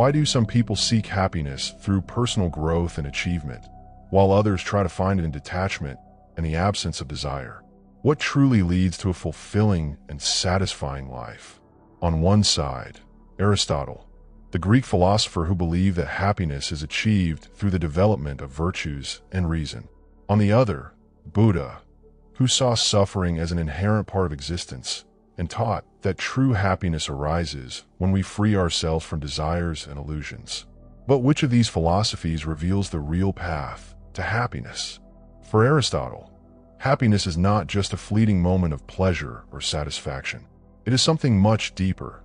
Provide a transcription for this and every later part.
Why do some people seek happiness through personal growth and achievement, while others try to find it in detachment and the absence of desire? What truly leads to a fulfilling and satisfying life? On one side, Aristotle, the Greek philosopher who believed that happiness is achieved through the development of virtues and reason. On the other, Buddha, who saw suffering as an inherent part of existence and taught that true happiness arises when we free ourselves from desires and illusions. But which of these philosophies reveals the real path to happiness? For Aristotle, happiness is not just a fleeting moment of pleasure or satisfaction. It is something much deeper,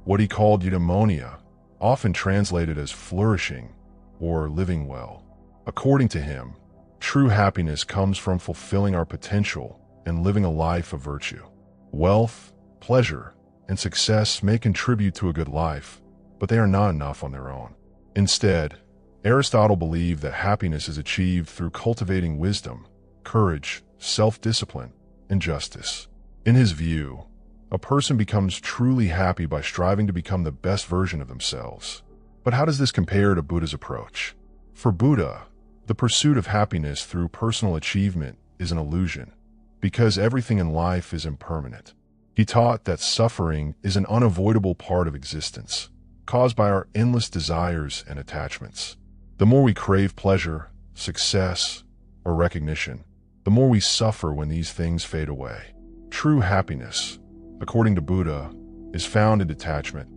what he called eudaimonia, often translated as flourishing or living well. According to him, true happiness comes from fulfilling our potential and living a life of virtue. Wealth, pleasure, and success may contribute to a good life, but they are not enough on their own. Instead, Aristotle believed that happiness is achieved through cultivating wisdom, courage, self-discipline, and justice. In his view, a person becomes truly happy by striving to become the best version of themselves. But how does this compare to Buddha's approach? For Buddha, the pursuit of happiness through personal achievement is an illusion, because everything in life is impermanent. He taught that suffering is an unavoidable part of existence, caused by our endless desires and attachments. The more we crave pleasure, success, or recognition, the more we suffer when these things fade away. True happiness, according to Buddha, is found in detachment,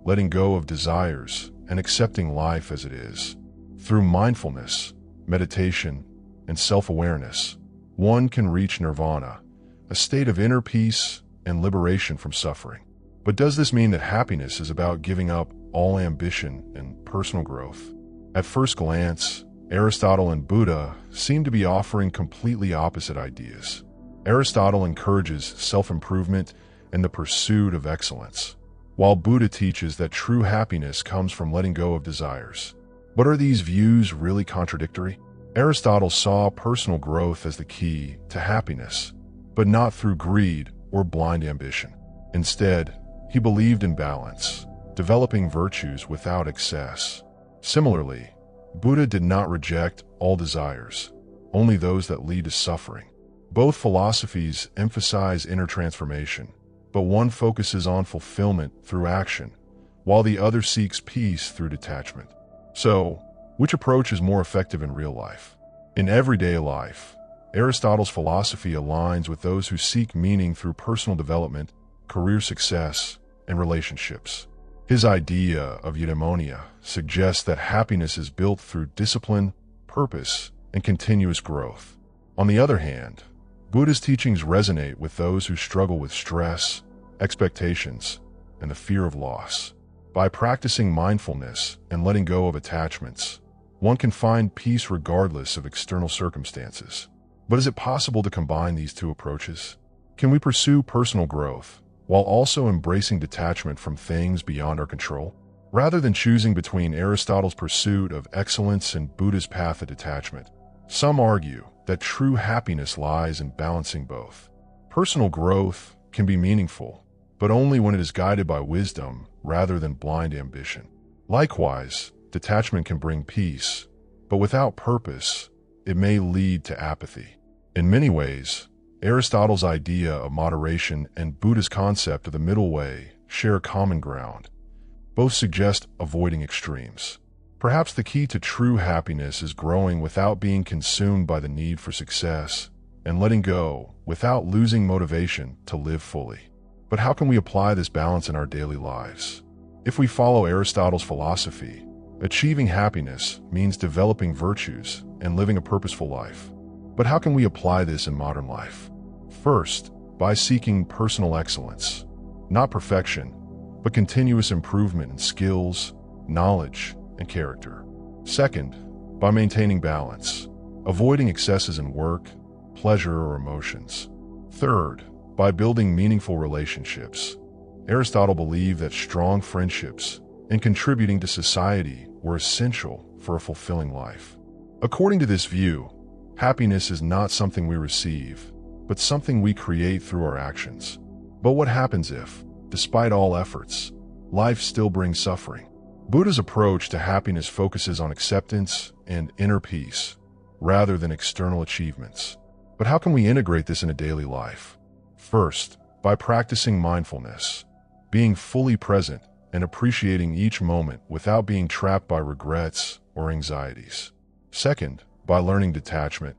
letting go of desires and accepting life as it is. Through mindfulness, meditation, and self-awareness, one can reach nirvana, a state of inner peace and liberation from suffering. But does this mean that happiness is about giving up all ambition and personal growth? At first glance, Aristotle and Buddha seem to be offering completely opposite ideas. Aristotle encourages self-improvement and the pursuit of excellence, while Buddha teaches that true happiness comes from letting go of desires. But are these views really contradictory? Aristotle saw personal growth as the key to happiness, but not through greed or blind ambition. Instead, he believed in balance, developing virtues without excess. Similarly, Buddha did not reject all desires, only those that lead to suffering. Both philosophies emphasize inner transformation, but one focuses on fulfillment through action, while the other seeks peace through detachment. So, which approach is more effective in real life? In everyday life, Aristotle's philosophy aligns with those who seek meaning through personal development, career success, and relationships. His idea of eudaimonia suggests that happiness is built through discipline, purpose, and continuous growth. On the other hand, Buddha's teachings resonate with those who struggle with stress, expectations, and the fear of loss. By practicing mindfulness and letting go of attachments, one can find peace regardless of external circumstances. But is it possible to combine these two approaches? Can we pursue personal growth while also embracing detachment from things beyond our control? Rather than choosing between Aristotle's pursuit of excellence and Buddha's path of detachment, some argue that true happiness lies in balancing both. Personal growth can be meaningful, but only when it is guided by wisdom rather than blind ambition. Likewise, detachment can bring peace, but without purpose, it may lead to apathy. In many ways, Aristotle's idea of moderation and Buddha's concept of the middle way share common ground. Both suggest avoiding extremes. Perhaps the key to true happiness is growing without being consumed by the need for success, and letting go without losing motivation to live fully. But how can we apply this balance in our daily lives? If we follow Aristotle's philosophy, achieving happiness means developing virtues and living a purposeful life. But how can we apply this in modern life? First, by seeking personal excellence, not perfection, but continuous improvement in skills, knowledge, and character. Second, by maintaining balance, avoiding excesses in work, pleasure, or emotions. Third, by building meaningful relationships. Aristotle believed that strong friendships and contributing to society were essential for a fulfilling life. According to this view, happiness is not something we receive, but something we create through our actions. But what happens if, despite all efforts, life still brings suffering? Buddha's approach to happiness focuses on acceptance and inner peace, rather than external achievements. But how can we integrate this in a daily life? First, by practicing mindfulness, being fully present and appreciating each moment without being trapped by regrets or anxieties. Second, by learning detachment,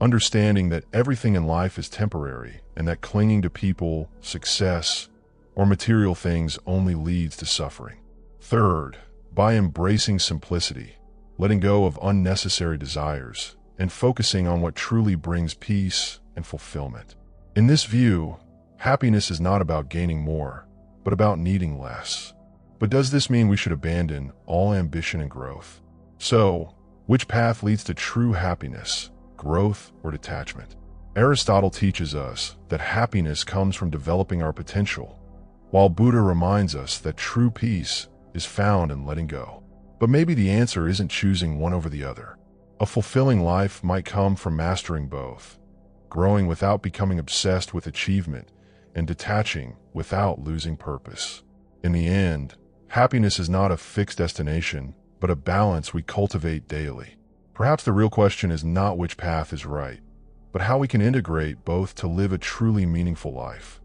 understanding that everything in life is temporary and that clinging to people, success, or material things only leads to suffering. Third, by embracing simplicity, letting go of unnecessary desires and focusing on what truly brings peace and fulfillment. In this view, happiness is not about gaining more, but about needing less. But does this mean we should abandon all ambition and growth? So, which path leads to true happiness, growth, or detachment? Aristotle teaches us that happiness comes from developing our potential, while Buddha reminds us that true peace is found in letting go. But maybe the answer isn't choosing one over the other. A fulfilling life might come from mastering both, growing without becoming obsessed with achievement, and detaching without losing purpose. In the end, happiness is not a fixed destination, but a balance we cultivate daily. Perhaps the real question is not which path is right, but how we can integrate both to live a truly meaningful life.